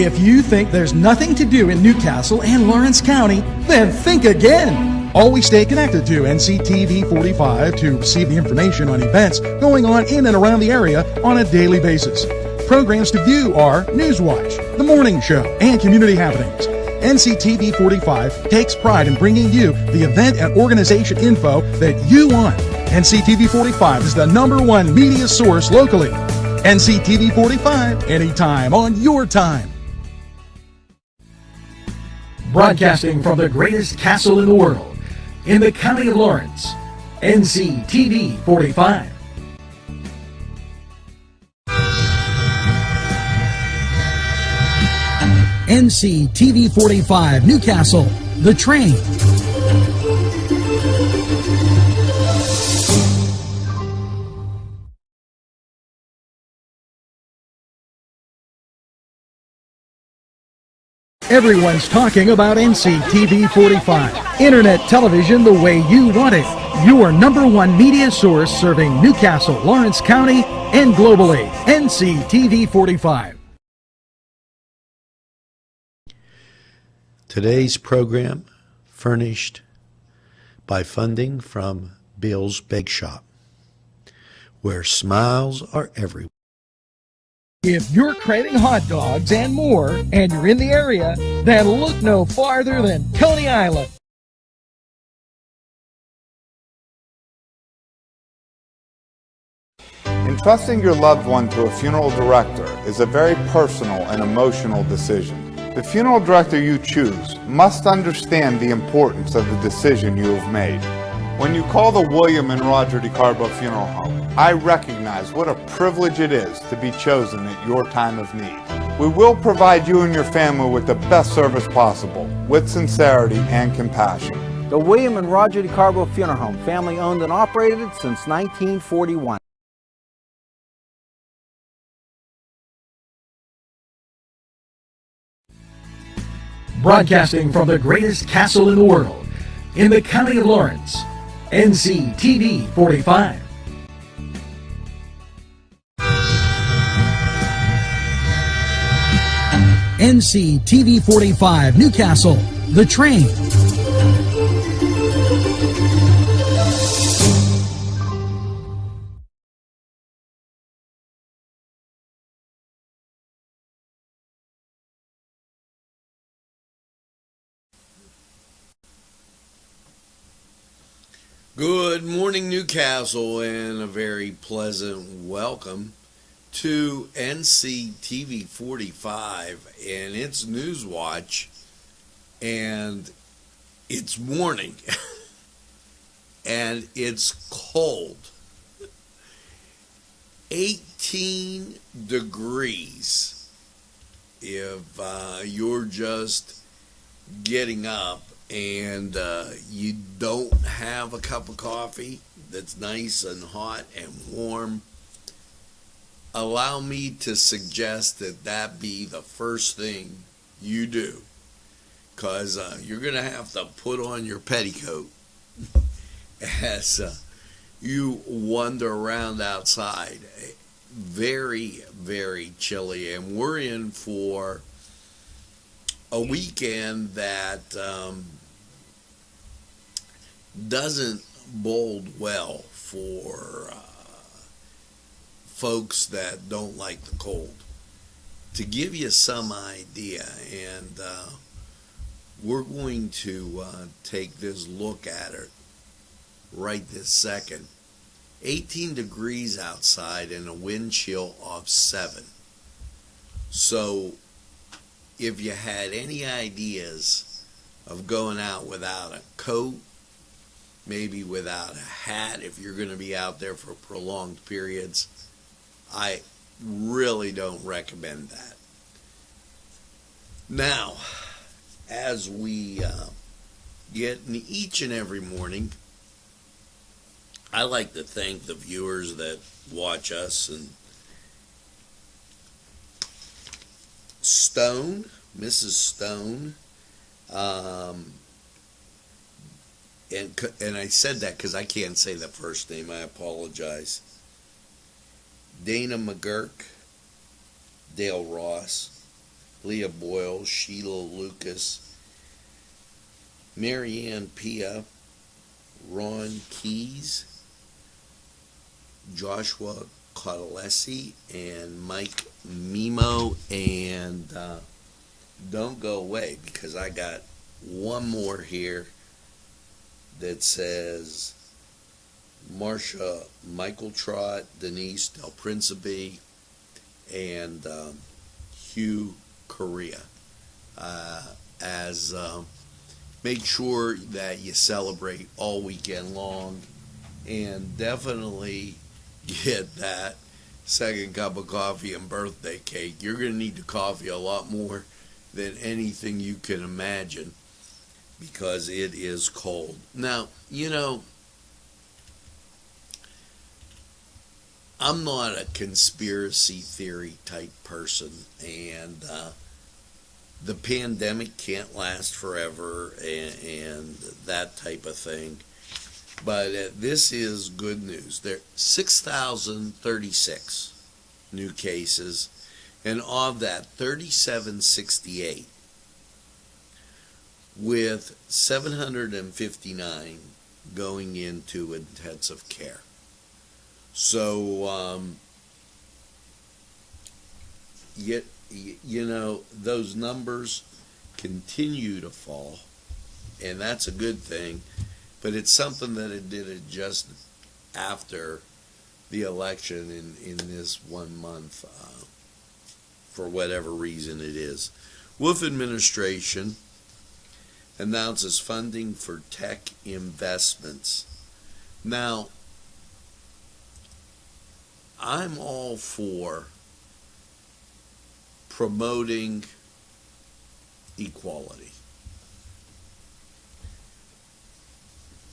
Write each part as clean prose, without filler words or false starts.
If you think there's nothing to do in Newcastle and Lawrence County, then think again. Always stay connected to NCTV45 to receive the information on events going on in and around the area on a daily basis. Programs to view are Newswatch, The Morning Show, and Community Happenings. NCTV45 takes pride in bringing you the event and organization info that you want. NCTV45 is the #1 media source locally. NCTV45, anytime on your time. Broadcasting from the greatest castle in the world, in the county of Lawrence, NCTV45. NCTV45 Newcastle, The Train. Everyone's talking about NCTV45. Internet television the way you want it. Your #1 media source serving Newcastle, Lawrence County, and globally. NCTV45. Today's program furnished by funding from Bill's Bake Shop, where smiles are everywhere. If you're craving hot dogs and more, and you're in the area, then look no farther than Coney Island. Entrusting your loved one to a funeral director is a very personal and emotional decision. The funeral director you choose must understand the importance of the decision you have made. When you call the William and Roger DeCarbo Funeral Home, I recognize what a privilege it is to be chosen at your time of need. We will provide you and your family with the best service possible, with sincerity and compassion. The William and Roger DeCarbo Funeral Home, family owned and operated since 1941. Broadcasting from the greatest castle in the world, in the county of Lawrence, NCTV45. NCTV45 Newcastle, The Train. Good morning, Newcastle, and a very pleasant welcome to NCTV45 and its Newswatch, and it's morning, and it's cold. 18 degrees if you're just getting up and you don't have a cup of coffee that's nice and hot and warm. Allow me to suggest that be the first thing you do, because you're going to have to put on your petticoat as you wander around outside. Very, very chilly, and we're in for a weekend that doesn't bode well for folks that don't like the cold. To give you some idea, and we're going to take this look at it right this second. 18 degrees outside and a wind chill of 7. So if you had any ideas of going out without a coat, maybe without a hat if you're going to be out there for prolonged periods, I really don't recommend that. Now, as we get in each and every morning, I like to thank the viewers that watch us, and Stone, Mrs. Stone, and I said that because I can't say the first name. I apologize. Dana McGurk, Dale Ross, Leah Boyle, Sheila Lucas, Marianne Pia, Ron Keys, Joshua Cautalesi, and Mike Mimo. And don't go away, because I got one more here that says Marcia Michael Trott, Denise Del Principe, and Hugh Correa. As make sure that you celebrate all weekend long, and definitely get that second cup of coffee and birthday cake. You're going to need the coffee a lot more than anything you can imagine, because it is cold. Now, I'm not a conspiracy theory type person, and the pandemic can't last forever, and that type of thing. But this is good news. There are 6,036 new cases, and of that, 3,768 with 759 going into intensive care. So, those numbers continue to fall, and that's a good thing, but it's something that it did just after the election in this 1 month, for whatever reason it is. Wolf administration announces funding for tech investments. Now, I'm all for promoting equality.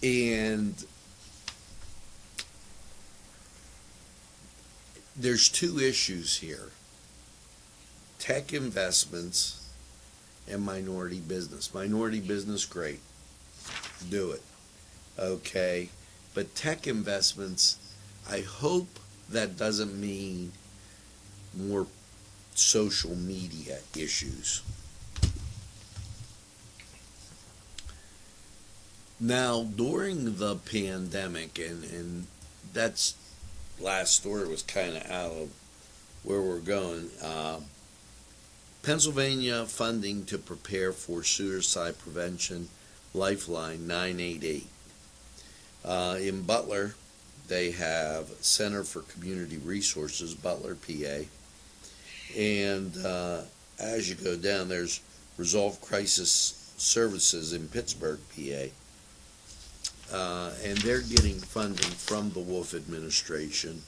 And there's two issues here: tech investments and minority business. Minority business, great. Do it. Okay. But tech investments, I hope that doesn't mean more social media issues. Now, during the pandemic, and that's last story was kind of out of where we're going, Pennsylvania funding to prepare for suicide prevention, Lifeline 988. In Butler, they have Center for Community Resources, Butler, PA. And as you go down, there's Resolve Crisis Services in Pittsburgh, PA. And they're getting funding from the Wolf administration.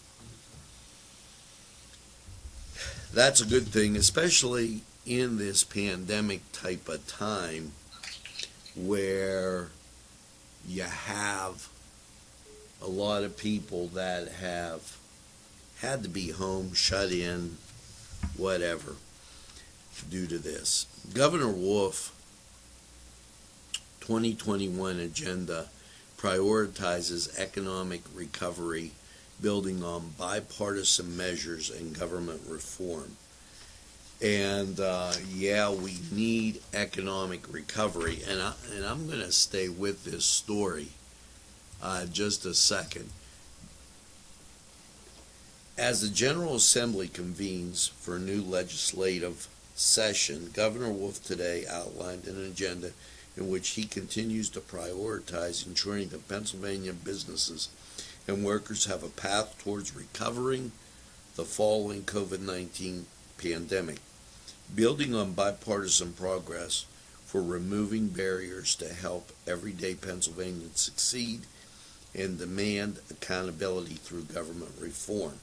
That's a good thing, especially in this pandemic type of time where you have a lot of people that have had to be home, shut in, whatever, due to this. Governor Wolf 2021 agenda prioritizes economic recovery, building on bipartisan measures and government reform. And we need economic recovery. And I'm going to stay with this story just a second. As the General Assembly convenes for a new legislative session, Governor Wolf today outlined an agenda in which he continues to prioritize ensuring that Pennsylvania businesses and workers have a path towards recovering the following COVID-19 pandemic, building on bipartisan progress for removing barriers to help everyday Pennsylvanians succeed and demand accountability through government reform.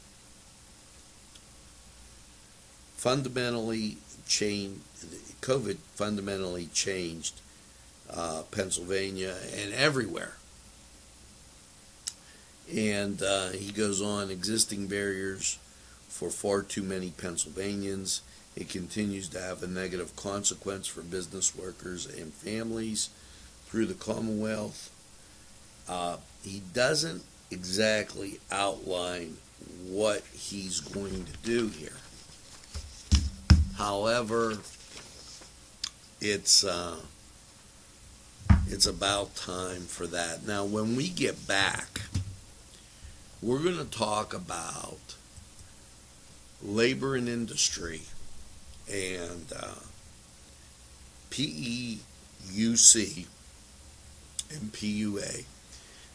COVID fundamentally changed Pennsylvania and everywhere. And he goes on, existing barriers for far too many Pennsylvanians. It continues to have a negative consequence for business workers and families through the Commonwealth. He doesn't exactly outline what he's going to do here. However, it's about time for that. Now, when we get back, we're going to talk about labor and industry and PEUC and PUA.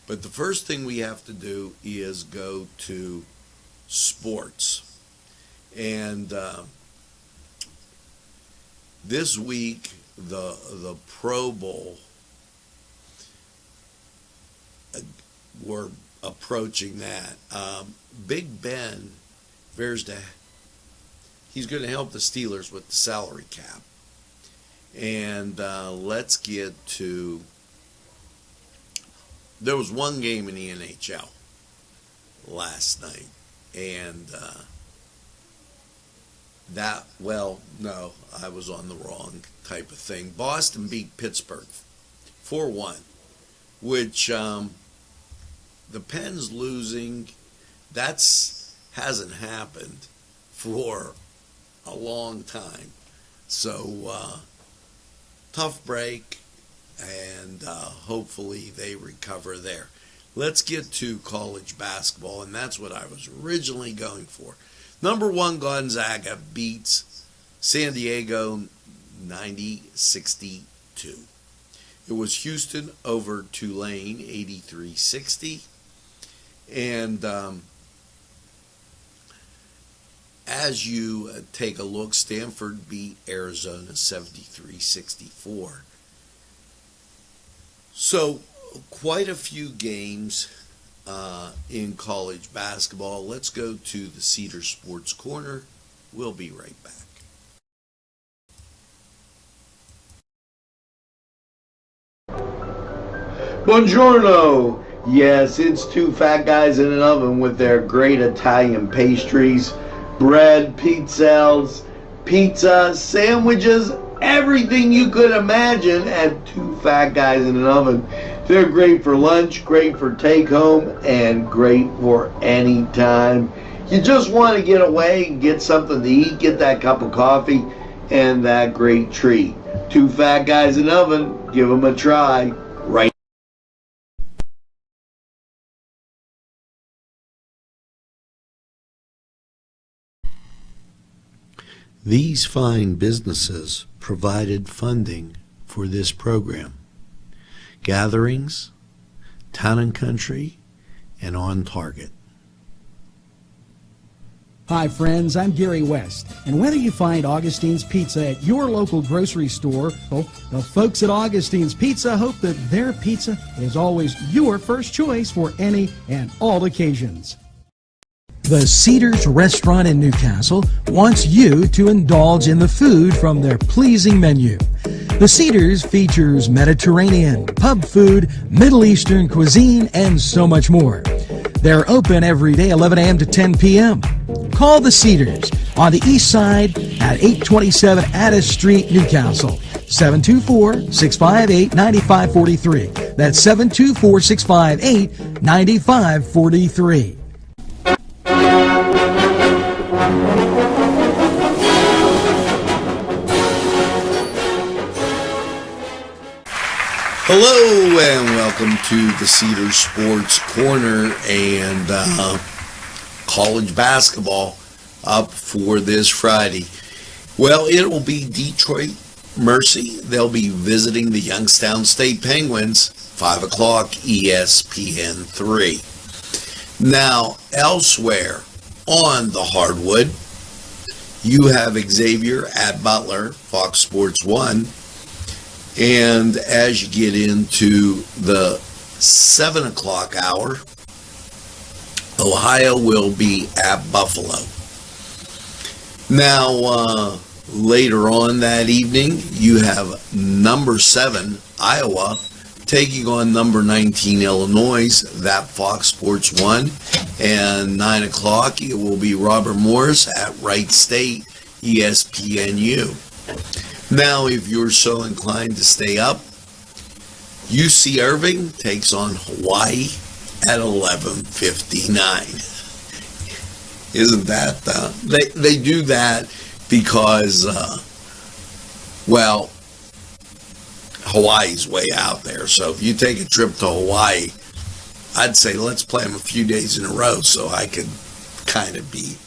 But the first thing we have to do is go to sports. And this week, the Pro Bowl, we're approaching that. Big Ben he's going to help the Steelers with the salary cap. And let's get to, there was one game in the NHL last night. And no, I was on the wrong type of thing. Boston beat Pittsburgh 4-1, which the Pens losing, hasn't happened for a long time. So tough break, and hopefully they recover there. Let's get to college basketball, and that's what I was originally going for. Number 1 Gonzaga beats San Diego 90-62. It was Houston over Tulane 83-60. And as you take a look, Stanford beat Arizona 73-64. So quite a few games in college basketball. Let's go to the Cedar Sports Corner. We'll be right back. Buongiorno! Yes, it's two fat guys in an oven with their great Italian pastries, bread, pizzelles, pizza, sandwiches, everything you could imagine at two fat guys in an oven. They're great for lunch, great for take home, and great for any time. You just want to get away and get something to eat, get that cup of coffee, and that great treat. Two fat guys in an oven, give them a try. Right. These fine businesses provided funding for this program. Gatherings, Town and Country, and On Target. Hi friends, I'm Gary West, and whether you find Augustine's Pizza at your local grocery store, well, the folks at Augustine's Pizza hope that their pizza is always your first choice for any and all occasions. The Cedars Restaurant in Newcastle wants you to indulge in the food from their pleasing menu. The Cedars features Mediterranean, pub food, Middle Eastern cuisine, and so much more. They're open every day 11 a.m. to 10 p.m. Call the Cedars on the east side at 827 Addis Street, Newcastle. 724-658-9543. That's 724-658-9543. Hello and welcome to the Cedar Sports Corner and college basketball up for this Friday. Well, it will be Detroit Mercy. They'll be visiting the Youngstown State Penguins, 5 o'clock ESPN 3. Now, elsewhere on the hardwood, you have Xavier at Butler, Fox Sports 1. And as you get into the 7 o'clock hour, Ohio will be at Buffalo. Now, later on that evening, you have number 7, Iowa, taking on number 19, Illinois, that Fox Sports 1. And 9 o'clock, it will be Robert Morris at Wright State, ESPNU. Now, if you're so inclined to stay up, UC Irving takes on Hawaii at 11:59. Isn't that, they do that because, Hawaii's way out there. So if you take a trip to Hawaii, I'd say let's play them a few days in a row so I could kind of be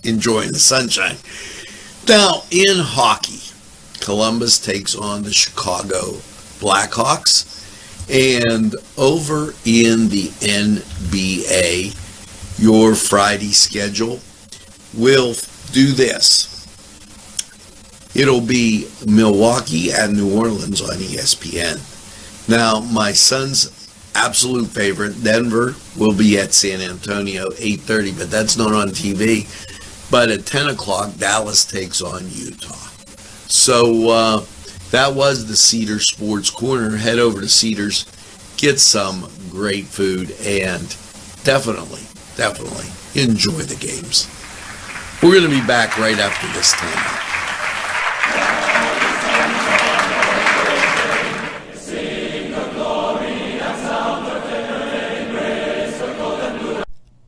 enjoying the sunshine. Now, in hockey, Columbus takes on the Chicago Blackhawks. And over in the NBA, your Friday schedule will do this. It'll be Milwaukee at New Orleans on ESPN. Now, my son's absolute favorite, Denver, will be at San Antonio, 8:30, but that's not on TV. But at 10 o'clock, Dallas takes on Utah. So that was the Cedars Sports Corner. Head over to Cedars, get some great food, and definitely enjoy the games. We're going to be back right after this time.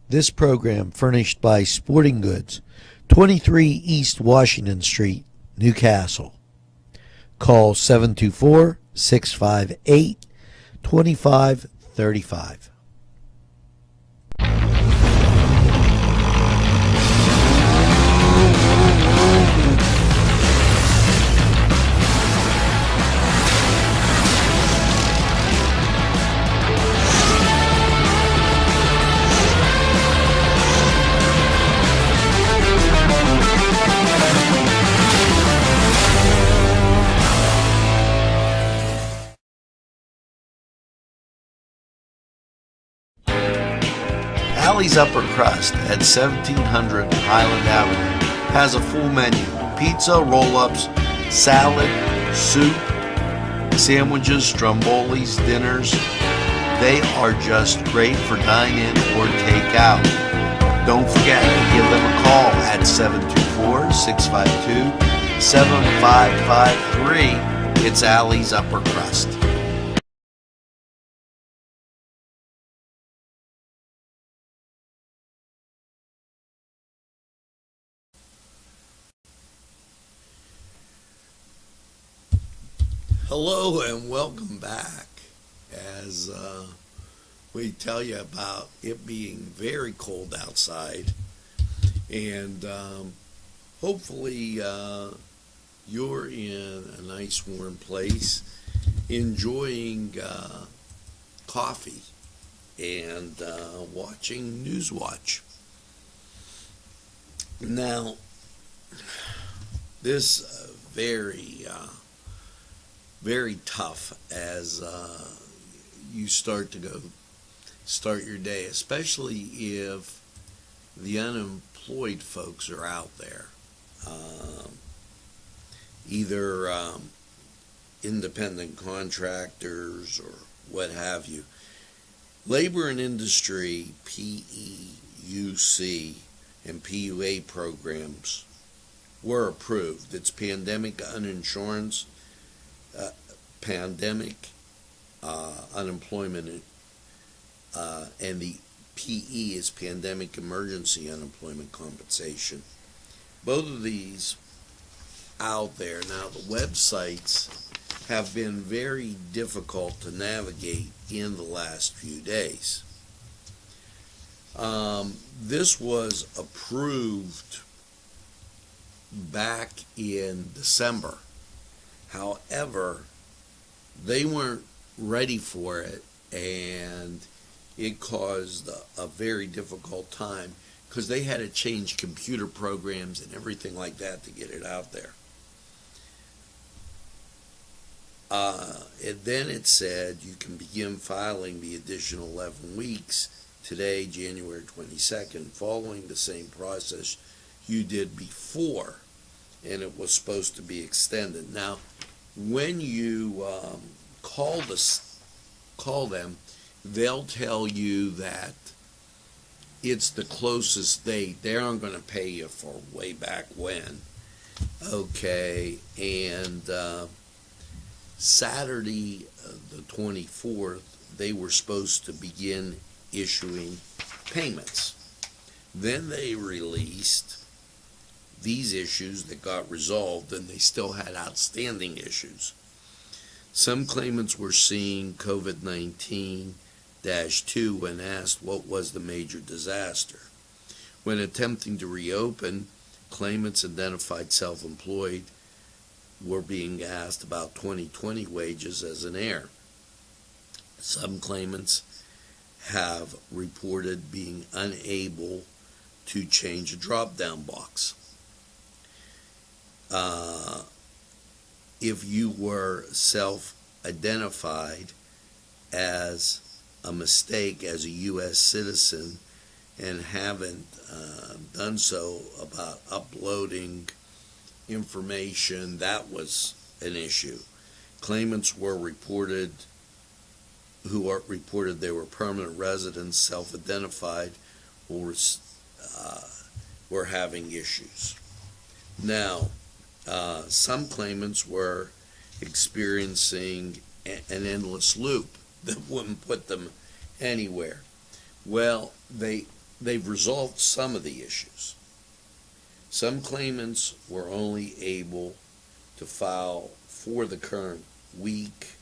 This program furnished by Sporting Goods, 23 East Washington Street, Newcastle. Call 724-658-2535. Alley's Upper Crust at 1700 Highland Avenue has a full menu: pizza, roll-ups, salad, soup, sandwiches, strombolis, dinners. They are just great for dine-in or take-out. Don't forget to give them a call at 724-652-7553. It's Alley's Upper Crust. Hello and welcome back as we tell you about it being very cold outside, and hopefully you're in a nice warm place enjoying coffee and watching Newswatch. Now, this very tough as you start your day, especially if the unemployed folks are out there, either independent contractors or what have you. Labor and Industry, PEUC, and PUA programs were approved. It's pandemic uninsurance, pandemic unemployment, and the PE is pandemic emergency unemployment compensation. Both of these out there. Now, the websites have been very difficult to navigate in the last few days. This was approved back in December. However, they weren't ready for it, and it caused a very difficult time because they had to change computer programs and everything like that to get it out there. And then it said you can begin filing the additional 11 weeks today, January 22nd, following the same process you did before, and it was supposed to be extended. Now, when you call them, they'll tell you that it's the closest date. They aren't going to pay you for way back when. Okay, and Saturday, the 24th, they were supposed to begin issuing payments. Then they released these issues that got resolved, and they still had outstanding issues. Some claimants were seeing COVID-19-2 when asked what was the major disaster. When attempting to reopen, claimants identified self-employed were being asked about 2020 wages as an error. Some claimants have reported being unable to change a drop-down box. If you were self-identified as a mistake as a U.S. citizen and haven't done so about uploading information, that was an issue. Claimants reported they were permanent residents, self-identified, were having issues. Now, some claimants were experiencing an endless loop that wouldn't put them anywhere. Well, they've resolved some of the issues. Some claimants were only able to file for the current week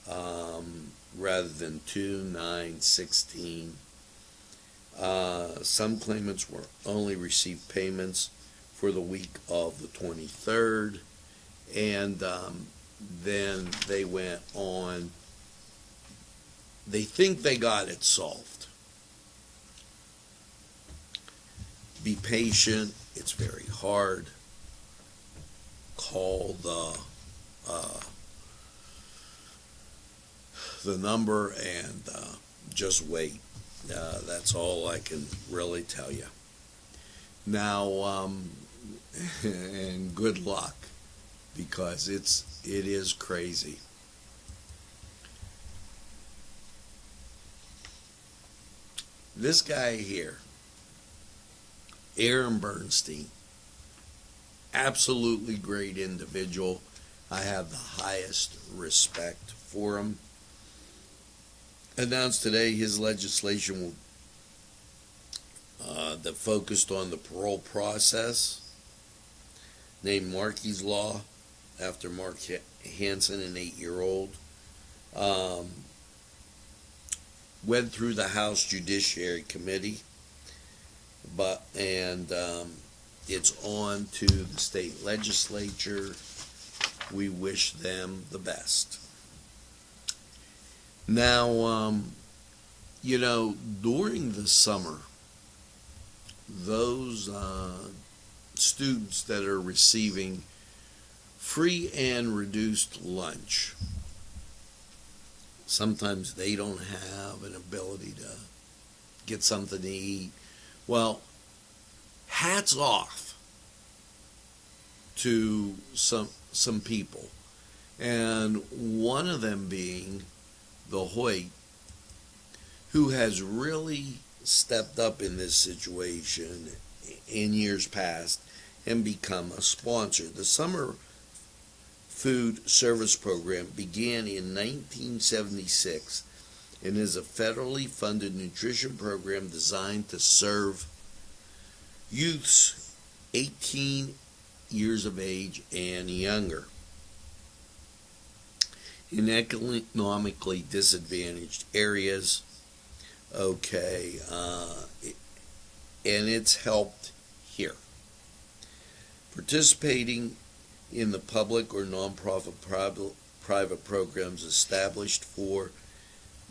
rather than 2, 9, 16. Some claimants were only received payments for the week of the 23rd, and then they went on. They think they got it solved. Be patient. It's very hard. Call the number and just wait. That's all I can really tell you. Now, and good luck, because it is crazy. This guy here, Aaron Bernstein, absolutely great individual. I have the highest respect for him. Announced today his legislation will that focused on the parole process, named Markey's Law, after Mark Hansen, an 8-year-old. Went through the House Judiciary Committee, and it's on to the state legislature. We wish them the best. Now, during the summer, those students that are receiving free and reduced lunch, sometimes they don't have an ability to get something to eat. Well, hats off to some people, and one of them being the Hoyt, who has really stepped up in this situation in years past and become a sponsor. The Summer Food Service Program began in 1976 and is a federally funded nutrition program designed to serve youths 18 years of age and younger in economically disadvantaged areas. Okay, and it's helped here. Participating in the public or nonprofit private programs established for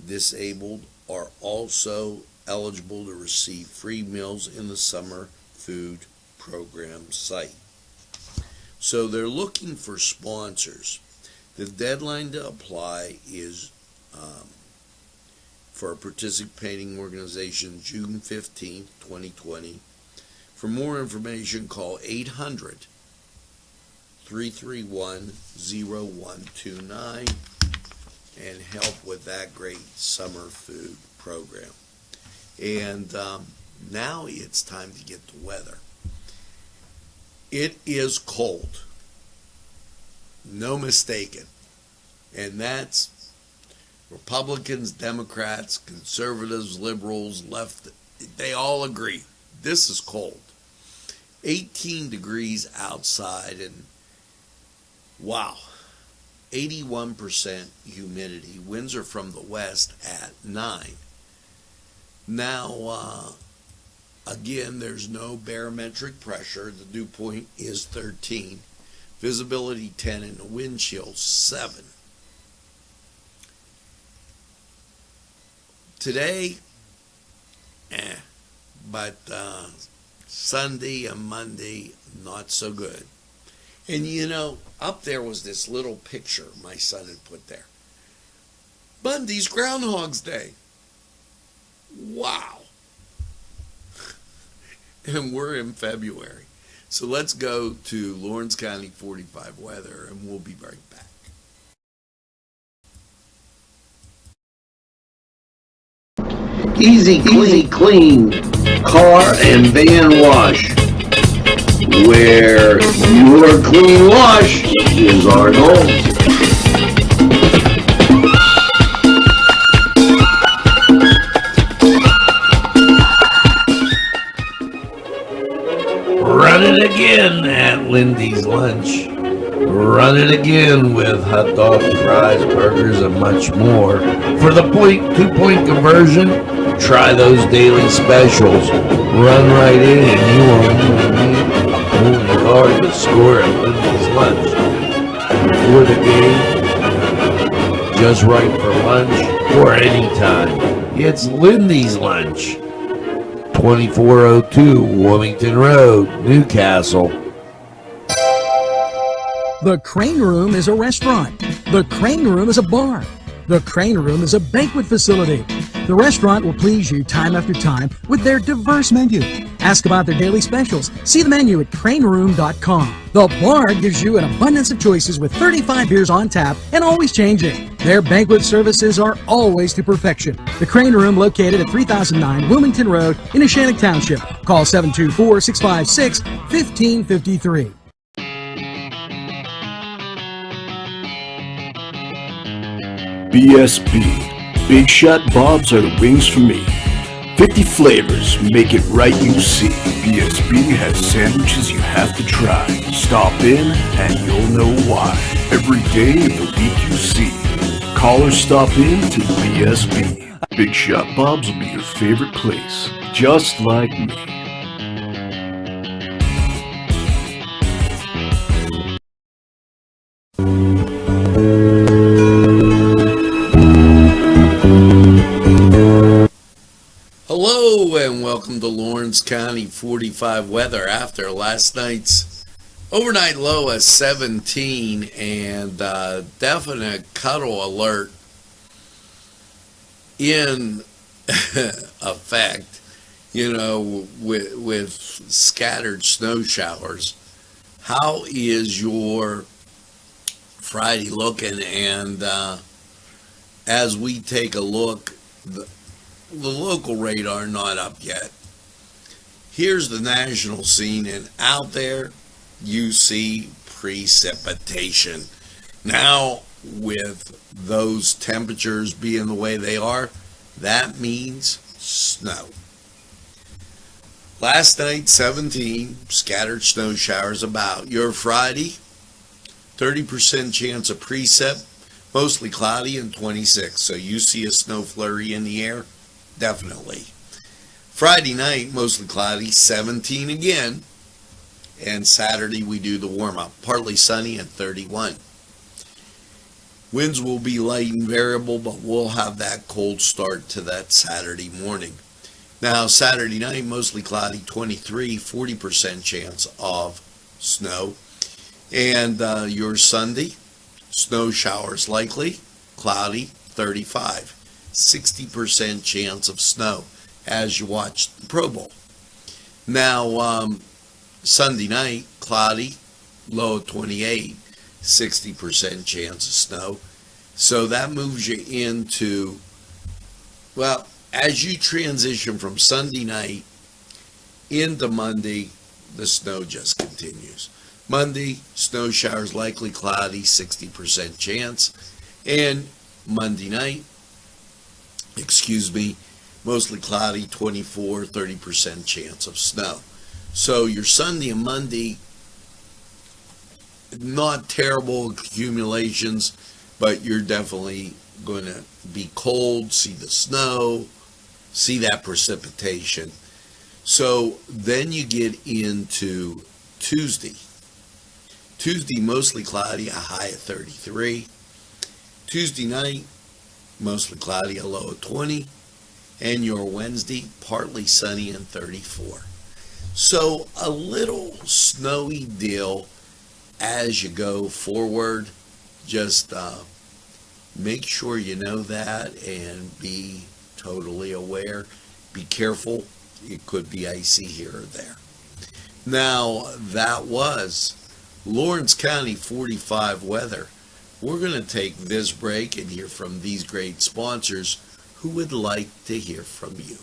disabled are also eligible to receive free meals in the summer food program site. So they're looking for sponsors. The deadline to apply is for a participating organization June 15th, 2020. For more information, call 800-331-0129 and help with that great summer food program. And now it's time to get to weather. It is cold. No mistaking. And that's Republicans, Democrats, conservatives, liberals, left, they all agree. This is cold. 18 degrees outside, and wow. 81% humidity. Winds are from the west at 9. Now, again, there's no barometric pressure. The dew point is 13. Visibility 10 and the wind chill 7. Today, but Sunday and Monday, not so good. And you know, up there was this little picture my son had put there. Monday's Groundhog's Day. Wow. And we're in February. So let's go to Lawrence County 45 weather, and we'll be right back. Easy Clean Car and Van Wash, where your clean wash is our goal. Run it again at Lindy's Lunch. Run it again with hot dogs, fries, burgers, and much more. For the 2-point conversion, try those daily specials. Run right in and you won't need hard to score at Lindy's Lunch. Before the game, just right for lunch, or anytime. It's Lindy's Lunch. 2402 Wilmington Road, Newcastle. The Crane Room is a restaurant. The Crane Room is a bar. The Crane Room is a banquet facility. The restaurant will please you time after time with their diverse menu. Ask about their daily specials. See the menu at craneroom.com. The bar gives you an abundance of choices with 35 beers on tap and always changing. Their banquet services are always to perfection. The Crane Room, located at 3009 Wilmington Road in Neshannock Township. Call 724-656-1553. BSB. Big Shot Bobs are the wings for me. 50 flavors, make it right, you see. BSB has sandwiches you have to try. Stop in and you'll know why. Every day of the week you see. Call or stop in to BSB. Big Shot Bobs will be your favorite place, just like me. Hello and welcome to Lawrence County 45 weather after last night's overnight low of 17 and definite cuddle alert in effect, you know, with scattered snow showers. How is your Friday looking? And as we take a look, the local radar not up yet. Here's the national scene, and out there you see precipitation. Now, with those temperatures being the way they are, that means snow. Last night, 17 scattered snow showers about. Your Friday, 30% chance of precip, mostly cloudy, and 26. So you see a snow flurry in the air? Definitely. Friday night, mostly cloudy, 17 again. And Saturday, we do the warm-up. Partly sunny and 31. Winds will be light and variable, but we'll have that cold start to that Saturday morning. Now, Saturday night, mostly cloudy, 23, 40% chance of snow. And your Sunday, snow showers likely, cloudy, 35. 60% chance of snow as you watch the Pro Bowl. Now, Sunday night, cloudy, low of 28, 60% chance of snow. So that moves you into, well, as you transition from Sunday night into Monday, the snow just continues. Monday, snow showers likely, cloudy, 60% chance. And Monday night, mostly cloudy, 24, 30% chance of snow. So your Sunday and Monday, not terrible accumulations, but you're definitely going to be cold, see the snow, see that precipitation. So then you get into Tuesday. Tuesday, mostly cloudy, a high of 33. Tuesday night, mostly cloudy, a low of 20. And your Wednesday, partly sunny and 34. So a little snowy deal as you go forward. Just make sure you know that and be totally aware. Be careful. It could be icy here or there. Now, that was Lawrence County 45 weather. We're going to take this break and hear from these great sponsors who would like to hear from you.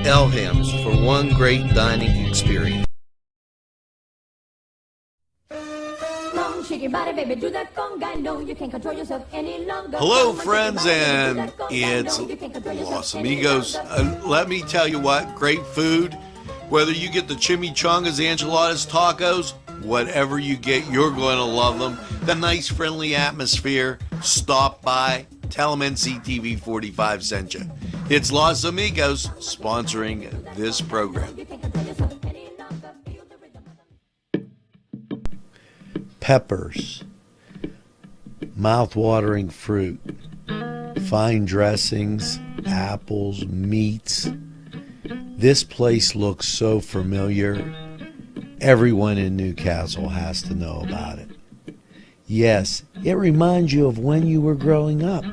Elham's for one great dining experience. Hello, friends, and it's Los Amigos. Let me tell you what, great food. Whether you get the chimichangas, enchiladas, tacos, whatever you get, you're going to love them. The nice, friendly atmosphere. Stop by. Tell them Nctv45 sent you. It's Los Amigos sponsoring this program. Peppers, mouth-watering fruit, fine dressings, apples, meats. This place looks so familiar. Everyone in Newcastle has to know about it. Yes, it reminds you of when you were growing up,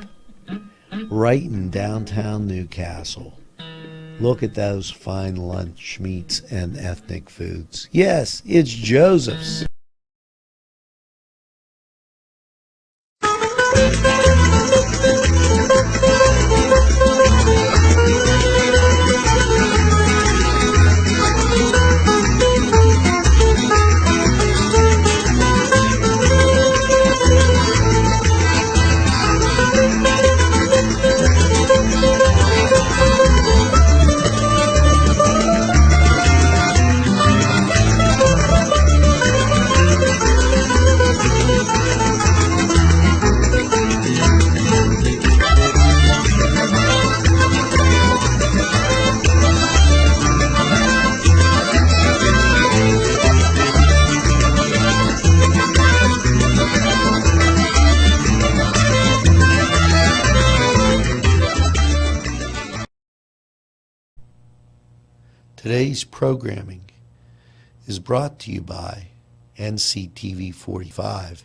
right in downtown Newcastle. Look at those fine lunch meats and ethnic foods. Yes, it's Joseph's. Today's programming is brought to you by Nctv45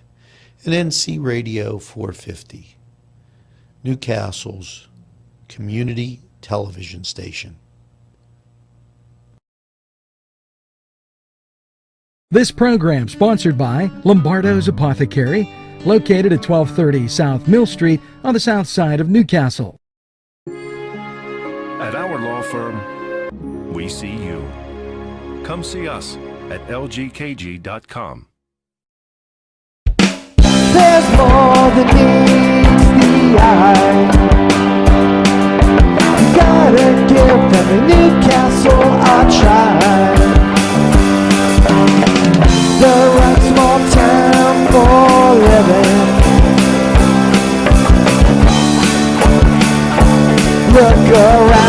and NC Radio 450, Newcastle's community television station. This program sponsored by Lombardo's Apothecary, located at 1230 South Mill Street on the south side of Newcastle. At our law firm, we see you. Come see us at lgkg.com. There's more than meets the eye. You gotta give them in Newcastle a try. The right small town for living. Look around.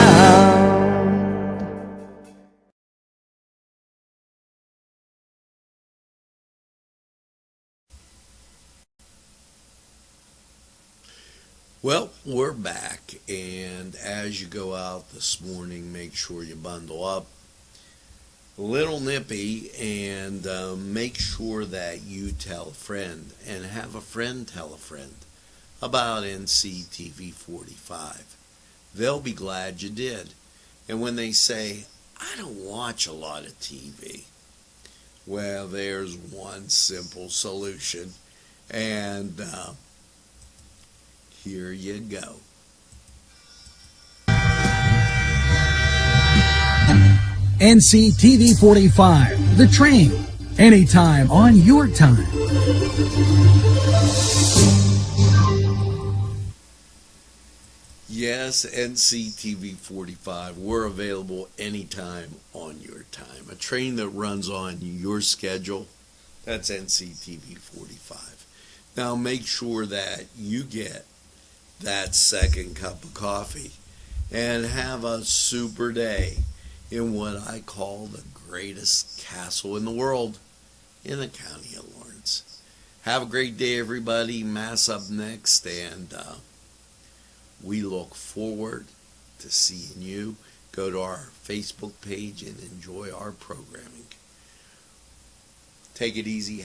Well, we're back, and as you go out this morning, make sure you bundle up. A little nippy, and make sure that you tell a friend, and have a friend tell a friend about Nctv45. They'll be glad you did. And when they say, I don't watch a lot of TV, Well, there's one simple solution, and here you go. NCTV45, The Train, anytime on your time. Yes, NCTV45, we're available anytime on your time. A train that runs on your schedule, that's NCTV45. Now make sure that you get that second cup of coffee and have a super day in what I call the greatest castle in the world, in the county of Lawrence. Have a great day, everybody. Mass up next, and we look forward to seeing you. Go to our Facebook page and enjoy our programming. Take it easy.